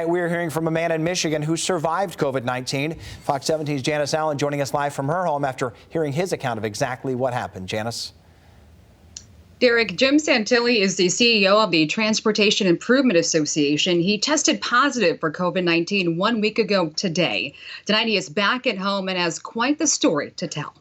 We're hearing from a man in Michigan who survived COVID-19. Fox 17's Janice Allen joining us live from her home after hearing his account of exactly what happened. Janice. Derek, Jim Santilli is the CEO of the Transportation Improvement Association. He tested positive for COVID-19 1 week ago today. Tonight he is back at home and has quite the story to tell.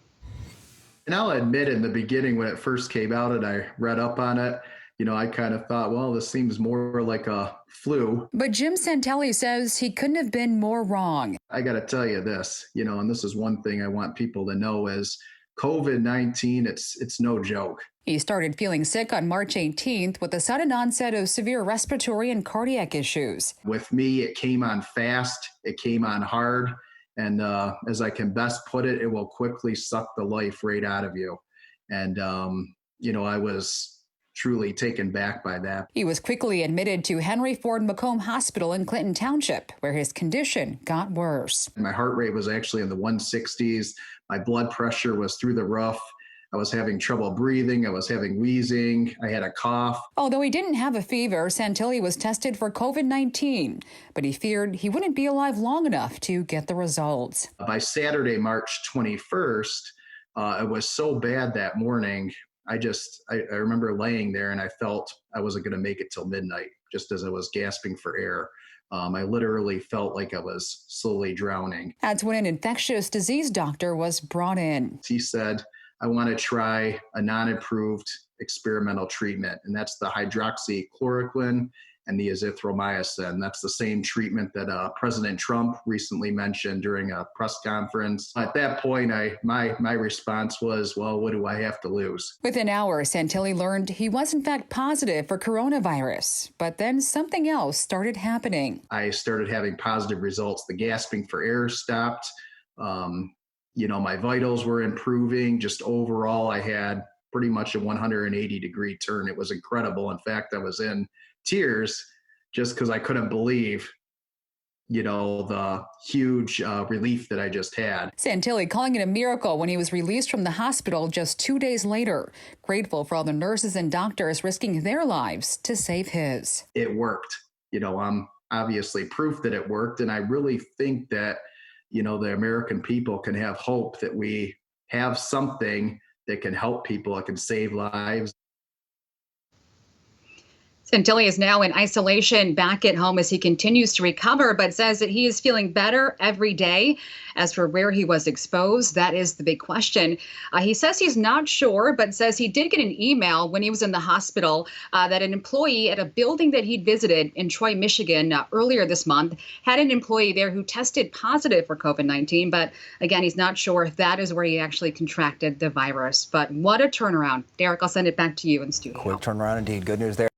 And I'll admit in the beginning when it first came out and I read up on it, I kind of thought, well, this seems more like a flu. But Jim Santilli says he couldn't have been more wrong. I got to tell you this, and this is one thing I want people to know is COVID-19, it's no joke. He started feeling sick on March 18th with a sudden onset of severe respiratory and cardiac issues. With me, it came on fast, it came on hard, and as I can best put it, it will quickly suck the life right out of you. And, I was truly taken back by that. He was quickly admitted to Henry Ford Macomb Hospital in Clinton Township, where his condition got worse. My heart rate was actually in the 160s. My blood pressure was through the roof. I was having trouble breathing. I was having wheezing. I had a cough. Although he didn't have a fever, Santilli was tested for COVID-19, but he feared he wouldn't be alive long enough to get the results. By Saturday, March 21st, it was so bad that morning. I remember laying there and I felt I wasn't going to make it till midnight, just as I was gasping for air. I literally felt like I was slowly drowning. That's when an infectious disease doctor was brought in. He said, I want to try a non-approved experimental treatment, and that's the hydroxychloroquine and the azithromycin. That's the same treatment that President Trump recently mentioned during a press conference. At that point, my response was, well, what do I have to lose? Within hours, Santilli learned he was in fact positive for coronavirus, but then something else started happening. I started having positive results. The gasping for air stopped. My vitals were improving. Just overall, I had pretty much a 180-degree turn. It was incredible. In fact, I was in tears just because I couldn't believe, the huge relief that I just had. Santilli calling it a miracle when he was released from the hospital just 2 days later, grateful for all the nurses and doctors risking their lives to save his. It worked. I'm obviously proof that it worked. And I really think that, the American people can have hope that we have something that can help people, that can save lives. Santilli is now in isolation back at home as he continues to recover, but says that he is feeling better every day. As for where he was exposed, that is the big question. He says he's not sure, but says he did get an email when he was in the hospital that an employee at a building that he'd visited in Troy, Michigan earlier this month had an employee there who tested positive for COVID-19. But again, he's not sure if that is where he actually contracted the virus. But what a turnaround. Derek, I'll send it back to you in studio. Quick turnaround indeed. Good news there.